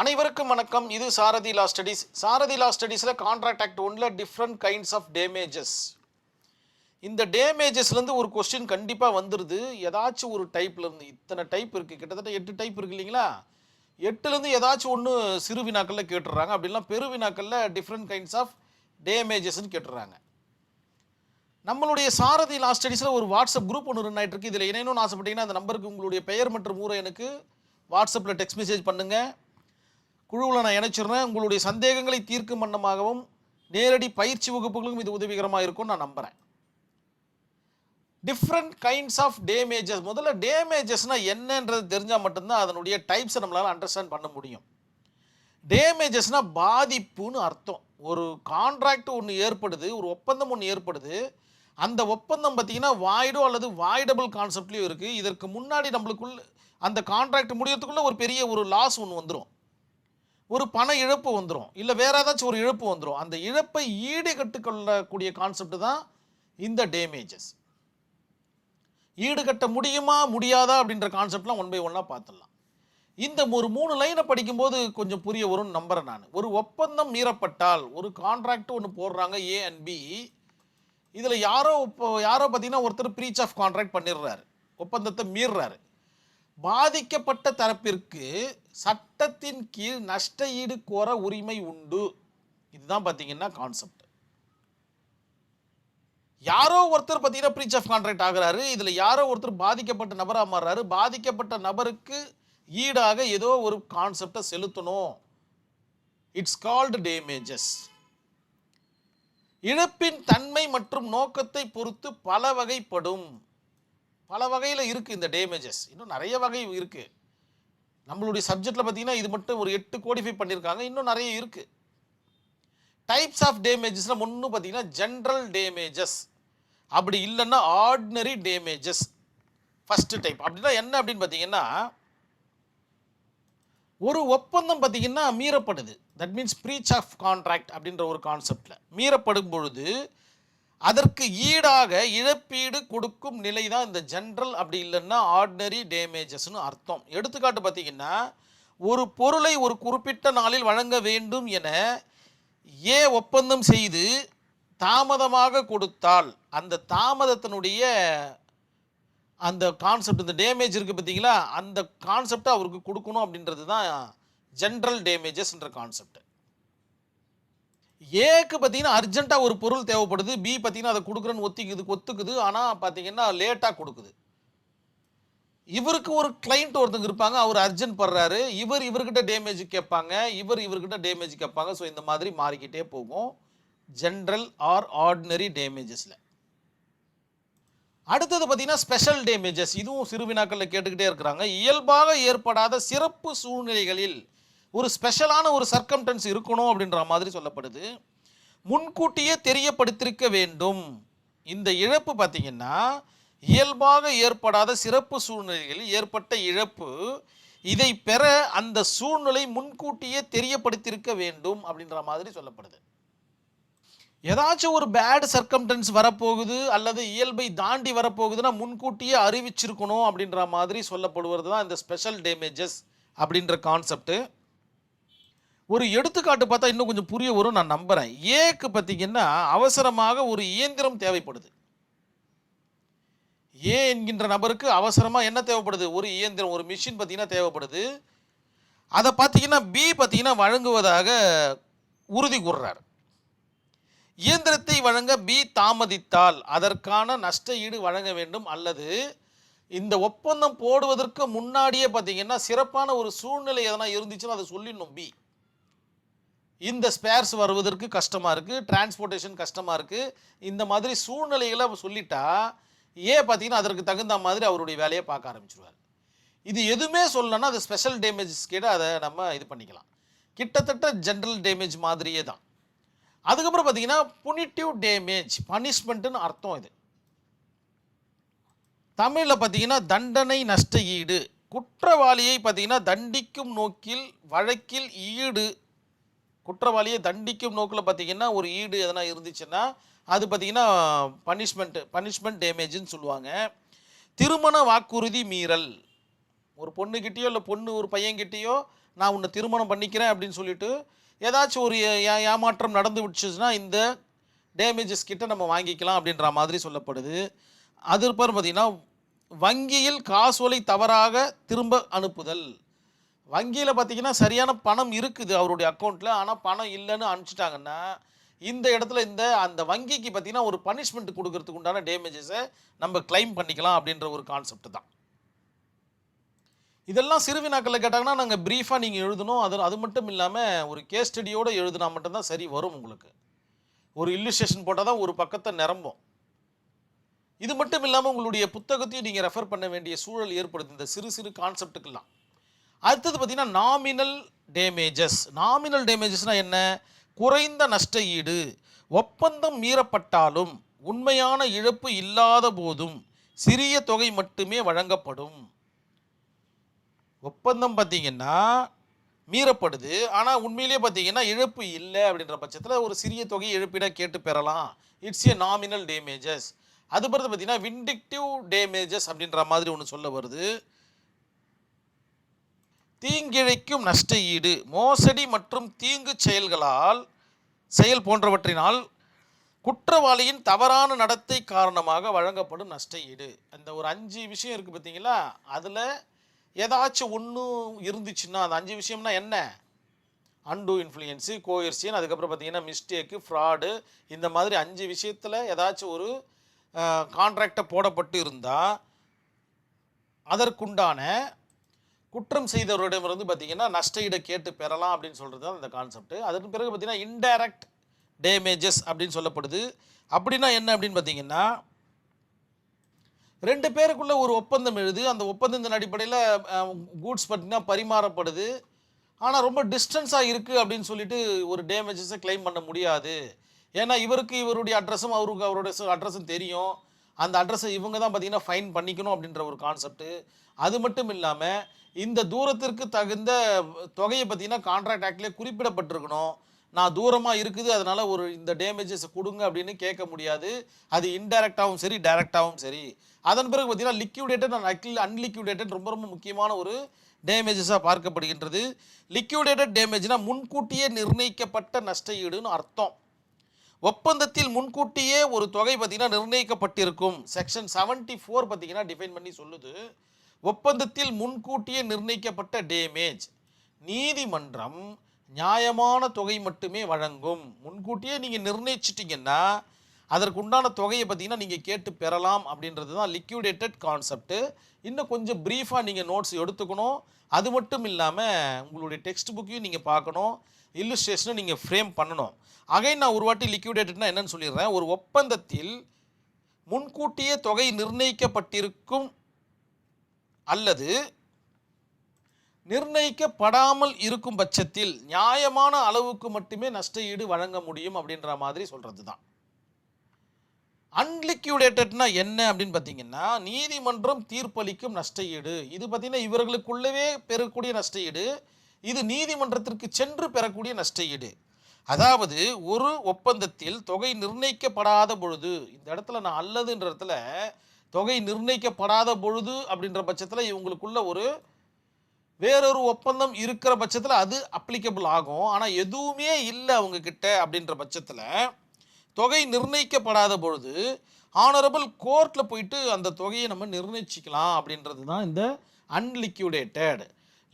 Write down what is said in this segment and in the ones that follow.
அனைவருக்கும் வணக்கம். இது சாரதி லா ஸ்டடீஸ். சாரதி லா ஸ்டடீஸில் கான்ட்ராக்ட் ஆக்ட் ஒன்றில் டிஃப்ரெண்ட் கைண்ட்ஸ் ஆஃப் டேமேஜஸ். இந்த டேமேஜஸ்லேருந்து ஒரு கொஸ்டின் கண்டிப்பாக வந்துடுது. ஏதாச்சும் ஒரு டைப்லேருந்து இத்தனை டைப் இருக்குது, கிட்டத்தட்ட 8 டைப் இருக்குது இல்லைங்களா? 8லேருந்து ஏதாச்சும் ஒன்று சிறு வினாக்களில் கேட்டுடுறாங்க. அப்படிலாம் பெரு வினாக்களில் டிஃப்ரெண்ட் கைண்ட்ஸ் ஆஃப் டேமேஜஸ்ன்னு கேட்டுடுறாங்க. நம்மளுடைய சாரதி லா ஸ்டடீஸில் ஒரு வாட்ஸ்அப் குரூப் ஒன்று ரன் ஆகிட்டு இருக்கு. இதில் இணையணும்னு ஆசைப்பட்டீங்கன்னா அந்த நம்பருக்கு உங்களுடைய பெயர் மற்றும் ஊரை எனக்கு வாட்ஸ்அப்பில் டெக்ஸ்ட் மெசேஜ் பண்ணுங்கள். குழுவில் நான் இணைச்சிடுறேன். உங்களுடைய சந்தேகங்களை தீர்க்கும் வண்ணமாகவும் நேரடி பயிற்சி வகுப்புகளுக்கும் இது உதவிகரமாக இருக்கும் நான் நம்புகிறேன். Different kinds of damages. முதல்ல டேமேஜஸ்னால் என்னன்றது தெரிஞ்சால் மட்டும்தான் அதனுடைய டைப்ஸை நம்மளால் அண்டர்ஸ்டாண்ட் பண்ண முடியும். டேமேஜஸ்னால் பாதிப்புன்னு அர்த்தம். ஒரு கான்ட்ராக்ட் ஒன்று ஏற்படுது, ஒரு ஒப்பந்தம் ஒன்று ஏற்படுது. அந்த ஒப்பந்தம் பார்த்திங்கன்னா வாய்டோ அல்லது வாய்டபிள் கான்செப்ட்லேயும் இருக்குது. இதற்கு முன்னாடி நம்மளுக்குள்ள அந்த கான்ட்ராக்ட் முடியறதுக்குள்ளே ஒரு பெரிய ஒரு லாஸ் ஒன்று வந்துடும், ஒரு பண இழப்பு வந்துடும், இல்லை வேறு ஏதாச்சும் ஒரு இழப்பு வந்துடும். அந்த இழப்பை ஈடுகட்டுக்கொள்ளக்கூடிய கான்செப்ட் தான் இந்த டேமேஜஸ். ஈடுகட்ட முடியுமா முடியாதா அப்படின்ற கான்செப்ட்லாம் ஒன் பை ஒன்னாக பார்த்துடலாம். இந்த ஒரு 3 லைனை படிக்கும்போது கொஞ்சம் புரிய வரும்னு நம்புகிறேன் நான். ஒரு ஒப்பந்தம் மீறப்பட்டால், ஒரு கான்ட்ராக்ட் ஒன்று போடுறாங்க ஏ அண்ட் பி. இதில் யாரோ பார்த்தீங்கன்னா ஒருத்தர் ப்ரீச் ஆஃப் கான்ட்ராக்ட் பண்ணிடுறாரு, ஒப்பந்தத்தை மீறுறாரு. பாதிக்கப்பட்ட தரப்பிற்கு சட்டத்தின் கீழ் நஷ்ட ஈடு கோர உரிமை உண்டு. இதுதான் பார்த்தீங்கன்னா கான்செப்ட். யாரோ ஒருத்தர் பார்த்தீங்கன்னா ப்ரீச் ஆஃப் கான்ட்ராக்ட் ஆகிறாரு. இதில் யாரோ ஒருத்தர் பாதிக்கப்பட்ட நபராக மாறுறாரு. பாதிக்கப்பட்ட நபருக்கு ஈடாக ஏதோ ஒரு கான்செப்டை செலுத்தணும். It's called damages. இழப்பின் தன்மை மற்றும் நோக்கத்தை பொறுத்து பல வகைப்படும். பல வகையில் இருக்குது இந்த டேமேஜஸ். இன்னும் நிறைய வகை இருக்குது. நம்மளுடைய சப்ஜெக்டில் பார்த்தீங்கன்னா இது மட்டும் ஒரு 8 கோடிஃபை பண்ணியிருக்காங்க. இன்னும் நிறைய இருக்குது. டைப்ஸ் ஆஃப் டேமேஜஸ்னால் ஒன்று பார்த்தீங்கன்னா ஜென்ரல் டேமேஜஸ், அப்படி இல்லைன்னா ஆர்டினரி டேமேஜஸ். ஃபஸ்ட்டு டைப் அப்படின்னா என்ன அப்படின்னு பார்த்தீங்கன்னா, ஒரு ஒப்பந்தம் பார்த்தீங்கன்னா மீறப்படுது. That means breach of contract அப்படின்ற ஒரு கான்செப்டில் மீறப்படும் பொழுது அதற்கு ஈடாக இழப்பீடு கொடுக்கும் நிலை தான் இந்த ஜென்ரல், அப்படி இல்லைன்னா ஆர்டினரி டேமேஜஸ்னு அர்த்தம். எடுத்துக்காட்டு பார்த்தீங்கன்னா, ஒரு பொருளை ஒரு குறிப்பிட்ட நாளில் வழங்க வேண்டும் என ஏ ஒப்பந்தம் செய்து தாமதமாக கொடுத்தால் அந்த தாமதத்தினுடைய அந்த கான்செப்ட், இந்த டேமேஜ் இருக்குது பார்த்தீங்களா, அந்த கான்செப்டை அவருக்கு கொடுக்கணும் அப்படின்றது தான் ஜென்ரல் டேமேஜஸ்ன்ற கான்செப்ட். ஏக்கு பார்த்தீங்கன்னா அர்ஜென்ட்டாக ஒரு பொருள் தேவைப்படுது, பி பார்த்தீங்கன்னா அதை கொடுக்குறேன்னு ஒத்துக்குது. ஆனால் பார்த்தீங்கன்னா லேட்டாக கொடுக்குது. இவருக்கு ஒரு கிளைண்ட் ஒருத்தங்க இருப்பாங்க, அவர் அர்ஜென்ட் படுறாரு, இவர்கிட்ட டேமேஜ் கேட்பாங்க, இவர்கிட்ட டேமேஜ் கேட்பாங்க. ஸோ இந்த மாதிரி மாறிக்கிட்டே போகும் ஜென்ரல் ஆர் ஆர்டினரி டேமேஜஸில். அடுத்தது பார்த்தீங்கன்னா ஸ்பெஷல் டேமேஜஸ். இதுவும் சிறுவினாக்களில் கேட்டுக்கிட்டே இருக்கிறாங்க. இயல்பாக ஏற்படாத சிறப்பு சூழ்நிலைகளில் ஒரு ஸ்பெஷலான ஒரு சர்க்கம்டன்ஸ் இருக்கணும் அப்படின்ற மாதிரி சொல்லப்படுது. முன்கூட்டியே தெரியப்படுத்திருக்க வேண்டும். இந்த இழப்பு பார்த்தீங்கன்னா இயல்பாக ஏற்படாத சிறப்பு சூழ்நிலைகளில் ஏற்பட்ட இழப்பு. இதை பெற அந்த சூழ்நிலை முன்கூட்டியே தெரியப்படுத்தியிருக்க வேண்டும் அப்படின்ற மாதிரி சொல்லப்படுது. ஏதாச்சும் ஒரு பேட் சர்க்கம்டன்ஸ் வரப்போகுது அல்லது இயல்பை தாண்டி வரப்போகுதுன்னா முன்கூட்டியே அறிவிச்சிருக்கணும் அப்படின்ற மாதிரி சொல்லப்படுவது தான் இந்த ஸ்பெஷல் டேமேஜஸ் அப்படின்ற கான்செப்ட். ஒரு எடுத்துக்காட்டு பார்த்தா இன்னும் கொஞ்சம் புரிய வரும் நான் நம்புகிறேன். ஏக்கு பார்த்தீங்கன்னா அவசரமாக ஒரு இயந்திரம் தேவைப்படுது. ஏ என்கின்ற நபருக்கு அவசரமாக என்ன தேவைப்படுது? ஒரு இயந்திரம், ஒரு மிஷின் பார்த்தீங்கன்னா தேவைப்படுது. அதை பார்த்தீங்கன்னா பி பார்த்தீங்கன்னா வழங்குவதாக உறுதி கூறுறார். இயந்திரத்தை வழங்க பி தாமதித்தால் அதற்கான நஷ்ட ஈடு வழங்க வேண்டும். அல்லது இந்த ஒப்பந்தம் போடுவதற்கு முன்னாடியே பார்த்தீங்கன்னா சிறப்பான ஒரு சூழ்நிலை எதனா இருந்துச்சுன்னா அதை சொல்லிடணும் பி. இந்த ஸ்பேர்ஸ் வருவதற்கு கஷ்டமாக இருக்குது, டிரான்ஸ்போர்ட்டேஷன் கஷ்டமாக இருக்குது, இந்த மாதிரி சூழ்நிலைகளை சொல்லிட்டா ஏ பார்த்தீங்கன்னா அதற்கு தகுந்த மாதிரி அவருடைய வேலையை பார்க்க ஆரம்பிச்சிருவார். இது எதுவுமே சொல்லணும்னா அது ஸ்பெஷல் டேமேஜஸ் கேட்டு அதை நம்ம இது பண்ணிக்கலாம். கிட்டத்தட்ட ஜென்ரல் டேமேஜ் மாதிரியே தான். அதுக்கப்புறம் பார்த்தீங்கன்னா புனிட்டிவ் டேமேஜ், பனிஷ்மெண்ட்டுன்னு அர்த்தம். இது தமிழில் பார்த்தீங்கன்னா தண்டனை நஷ்ட ஈடு. குற்றவாளியை பார்த்தீங்கன்னா தண்டிக்கும் நோக்கில் வழக்கில் ஈடு, குற்றவாளியை தண்டிக்கும் நோக்கில் பார்த்தீங்கன்னா ஒரு ஈடு எதனா இருந்துச்சுன்னா அது பார்த்தீங்கன்னா பனிஷ்மெண்ட் டேமேஜ்னு சொல்லுவாங்க. திருமண வாக்குறுதி மீறல். ஒரு பொண்ணுக்கிட்டேயோ இல்லை ஒரு பையன்கிட்டேயோ நான் உன்னை திருமணம் பண்ணிக்கிறேன் அப்படின்னு சொல்லிட்டு ஏதாச்சும் ஒரு ஏமாற்றம் நடந்து விட்டுச்சுன்னா இந்த டேமேஜஸ் கிட்ட நம்ம வாங்கிக்கலாம் அப்படின்ற மாதிரி சொல்லப்படுது. அது அப்புறம் பார்த்தீங்கன்னா வங்கியில் காசோலை தவறாக திரும்ப அனுப்புதல். வங்கியில் பார்த்தீங்கன்னா சரியான பணம் இருக்குது அவருடைய அக்கௌண்ட்டில், ஆனால் பணம் இல்லைன்னு அனுப்பிச்சிட்டாங்கன்னா இந்த இடத்துல அந்த வங்கிக்கு பார்த்தீங்கன்னா ஒரு பனிஷ்மெண்ட் கொடுக்கறதுக்கு உண்டான டேமேஜஸை நம்ம கிளைம் பண்ணிக்கலாம் அப்படின்ற ஒரு கான்செப்ட் தான். இதெல்லாம் சிறுவினாக்களில் கேட்டாங்கன்னா நாங்கள் ப்ரீஃபாக நீங்கள் எழுதணும். அது மட்டும் இல்லாமல் ஒரு கேஸ் ஸ்டடியோடு எழுதினா மட்டும்தான் சரி வரும். உங்களுக்கு ஒரு இல்லுஸ்ட்ரேஷன் போட்டால் தான் ஒரு பக்கத்தை நிரம்பும். இது மட்டும் இல்லாமல் உங்களுடைய புத்தகத்தையும் நீங்கள் ரெஃபர் பண்ண வேண்டிய சூழல் ஏற்படுது இந்த சிறு சிறு கான்செப்டுக்கெல்லாம். அடுத்தது பார்த்தீங்கன்னா நாமினல் டேமேஜஸ். நாமினல் டேமேஜஸ்னால் என்ன? குறைந்த நஷ்ட ஈடு. ஒப்பந்தம் மீறப்பட்டாலும் உண்மையான இழப்பு இல்லாத போதும் சிறிய தொகை மட்டுமே வழங்கப்படும். ஒப்பந்தம் பார்த்தீங்கன்னா மீறப்படுது, ஆனால் உண்மையிலேயே பார்த்தீங்கன்னா இழப்பு இல்லை அப்படின்ற பட்சத்தில் ஒரு சிறிய தொகை இழப்பீடாக கேட்டு பெறலாம். It's A nominal damages. அது பிறகு பார்த்தீங்கன்னா விண்டிக்டிவ் டேமேஜஸ் அப்படின்ற மாதிரி ஒன்று சொல்ல வருது. தீங்கிழைக்கும் நஷ்ட ஈடு. மோசடி மற்றும் தீங்கு செயல் போன்றவற்றினால் குற்றவாளியின் தவறான நடத்தை காரணமாக வழங்கப்படும் நஷ்ட ஈடு. அந்த ஒரு 5 விஷயம் இருக்குது பார்த்தீங்களா, அதில் ஏதாச்சும் ஒன்று இருந்துச்சுன்னா அந்த 5 விஷயம்னா என்ன? அன்டூ இன்ஃப்ளூயன்ஸு, கோயர்சியன், அதுக்கப்புறம் பார்த்தீங்கன்னா மிஸ்டேக்கு, ஃப்ராடு, இந்த மாதிரி 5 விஷயத்தில் ஏதாச்சும் ஒரு கான்ட்ராக்டை போடப்பட்டு இருந்தால் அதற்குண்டான குற்றம் செய்தவரிடமிருந்து பார்த்தீங்கன்னா நஷ்ட ஈடை கேட்டு பெறலாம் அப்படின்னு சொல்கிறது தான் இந்த கான்செப்ட். அதற்கு பிறகு பார்த்தீங்கன்னா இன்டைரக்ட் டேமேஜஸ் அப்படின்னு சொல்லப்படுது. அப்படின்னா என்ன அப்படின்னு பார்த்தீங்கன்னா 2 பேருக்குள்ள ஒரு ஒப்பந்தம் எழுது, அந்த ஒப்பந்தத்தின் அடிப்படையில் கூட்ஸ் பார்த்தீங்கன்னா பரிமாறப்படுது, ஆனால் ரொம்ப டிஸ்டன்ஸாக இருக்குது அப்படின்னு சொல்லிட்டு ஒரு டேமேஜஸை கிளைம் பண்ண முடியாது. ஏன்னா இவருக்கு இவருடைய அட்ரஸும் அவருக்கு அவருடைய அட்ரஸும் தெரியும், அந்த அட்ரஸை இவங்க தான் பார்த்தீங்கன்னா ஃபைன் பண்ணிக்கணும் அப்படின்ற ஒரு கான்செப்ட்டு. அது மட்டும் இல்லாமல் இந்த தூரத்திற்கு தகுந்த தொகையை பார்த்தீங்கன்னா கான்ட்ராக்ட் ஆக்ட்லேயே குறிப்பிடப்பட்டிருக்கணும். நான் தூரமாக இருக்குது அதனால் இந்த டேமேஜஸை கொடுங்க அப்படின்னு கேட்க முடியாது. அது இன்டைரக்டாகவும் சரி டைரக்டாகவும் சரி. அதன் பிறகு பார்த்தீங்கன்னா லிக்யூடேட்டட் அண்ட் அன்லிக்யூடேட்டட் ரொம்ப ரொம்ப முக்கியமான ஒரு டேமேஜஸாக பார்க்கப்படுகின்றது. லிக்யூடேட்டட் டேமேஜ்னா முன்கூட்டியே நிர்ணயிக்கப்பட்ட நஷ்ட ஈடுன்னு அர்த்தம். ஒப்பந்தத்தில் முன்கூட்டியே ஒரு தொகை பார்த்தீங்கன்னா நிர்ணயிக்கப்பட்டிருக்கும். செக்ஷன் 74 பார்த்தீங்கன்னா டிஃபைன் பண்ணி சொல்லுது. ஒப்பந்தத்தில் முன்கூட்டியே நிர்ணயிக்கப்பட்ட டேமேஜ் நீதிமன்றம் நியாயமான தொகை மட்டுமே வழங்கும். முன்கூட்டியே நீங்கள் நிர்ணயிச்சிட்டிங்கன்னா அதற்குண்டான தொகையை பார்த்தீங்கன்னா நீங்கள் கேட்டு பெறலாம் அப்படின்றது தான் லிக்யூடேட்டட் கான்செப்ட்டு. இன்னும் கொஞ்சம் ப்ரீஃபாக நீங்கள் நோட்ஸ் எடுத்துக்கணும். அது மட்டும் இல்லாமல் உங்களுடைய டெக்ஸ்ட் புக்கையும் நீங்கள் பார்க்கணும், இல்லுஸ்ட்ரேஷனை நீங்கள் ஃப்ரேம் பண்ணணும். அகைன் நான் ஒரு வாட்டி லிக்யூடேட்டட்னா என்னன்னு சொல்லிடுறேன். ஒரு ஒப்பந்தத்தில் முன்கூட்டியே தொகை நிர்ணயிக்கப்பட்டிருக்கும் அல்லது நிர்ணயிக்கப்படாமல் இருக்கும் பட்சத்தில் நியாயமான அளவுக்கு மட்டுமே நஷ்ட ஈடு வழங்க முடியும் அப்படின்ற மாதிரி சொல்கிறது தான். அன்லிக்யூடேட்டட்னா என்ன அப்படின்னு பார்த்தீங்கன்னா நீதிமன்றம் தீர்ப்பளிக்கும் நஷ்ட ஈடு. இது பார்த்தீங்கன்னா இவர்களுக்குள்ளவே பெறக்கூடிய நஷ்ட ஈடு, இது நீதிமன்றத்திற்கு சென்று பெறக்கூடிய நஷ்ட ஈடு. அதாவது ஒரு ஒப்பந்தத்தில் தொகை நிர்ணயிக்கப்படாத பொழுது, இந்த இடத்துல நான் அல்லதுன்ற இடத்துல தொகை நிர்ணயிக்கப்படாத பொழுது அப்படின்ற பட்சத்தில் இவங்களுக்குள்ள ஒரு வேறொரு ஒப்பந்தம் இருக்கிற பட்சத்தில் அது அப்ளிகபிள் ஆகும். ஆனால் எதுவுமே இல்லை அவங்கக்கிட்ட அப்படின்ற பட்சத்தில் தொகை நிர்ணயிக்கப்படாத பொழுது ஆனரபிள் கோர்ட்டில் போயிட்டு அந்த தொகையை நம்ம நிர்ணயிச்சிக்கலாம் அப்படின்றது தான் இந்த அன்லிக்யூடேட்டட்.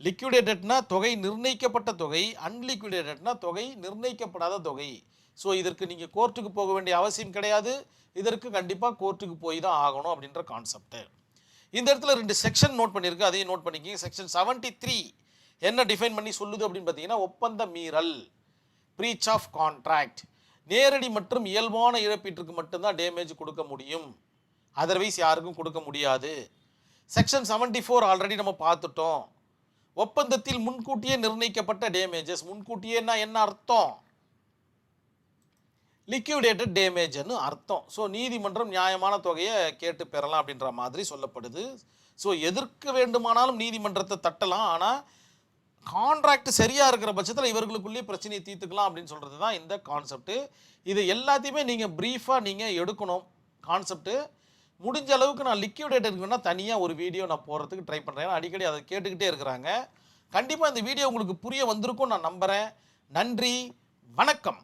லிக்யூடேட்டட்னா தொகை நிர்ணயிக்கப்பட்ட தொகை, அன்லிக்யூடேட்டட்னா தொகை நிர்ணயிக்கப்படாத தொகை. ஸோ இதற்கு நீங்கள் கோர்ட்டுக்கு போக வேண்டிய அவசியம் கிடையாது, இதற்கு கண்டிப்பாக கோர்ட்டுக்கு போய் தான் ஆகணும் அப்படின்ற கான்செப்ட். இந்த இடத்துல 2 செக்ஷன் நோட் பண்ணியிருக்கு, அதையும் நோட் பண்ணிக்கிங்க. செக்ஷன் 73 என்ன டிஃபைன் பண்ணி சொல்லுது அப்படின்னு பார்த்தீங்கன்னா ஒப்பந்த மீறல், பிரீச் ஆஃப் கான்ட்ராக்ட். நேரடி மற்றும் இயல்பான இழப்பீட்டுக்கு மட்டும்தான் டேமேஜ் கொடுக்க முடியும், அதர்வைஸ் யாருக்கும் கொடுக்க முடியாது. செக்ஷன் 74 ஆல்ரெடி நம்ம பார்த்துட்டோம். ஒப்பந்தத்தில் முன்கூட்டியே நிர்ணயிக்கப்பட்ட டேமேஜஸ், முன்கூட்டியேன்னா என்ன அர்த்தம்? லிக்யூடேட்டட் டேமேஜ்னு அர்த்தம். ஸோ நீதிமன்றம் நியாயமான தொகையை கேட்டு பெறலாம் அப்படின்ற மாதிரி சொல்லப்படுது. ஸோ எதற்கு வேண்டுமானாலும் நீதிமன்றத்தை தட்டலாம், ஆனால் கான்ட்ராக்ட் சரியாக இருக்கிற பட்சத்தில் இவர்களுக்குள்ளேயே பிரச்சனையை தீர்த்துக்கலாம் அப்படின்னு சொல்கிறது தான் இந்த கான்செப்ட்டு. இது எல்லாத்தையுமே நீங்கள் ப்ரீஃபாக நீங்கள் எடுக்கணும் கான்செப்ட்டு. முடிஞ்ச அளவுக்கு நான் லிக்யூடேட்டருக்கு வேணால் தனியாக ஒரு வீடியோ நான் போடுறதுக்கு ட்ரை பண்ணுறேன். அடிக்கடி அதை கேட்டுக்கிட்டே இருக்கிறாங்க. கண்டிப்பாக இந்த வீடியோ உங்களுக்கு புரிய வந்திருக்கும் நான் நம்புகிறேன். நன்றி, வணக்கம்.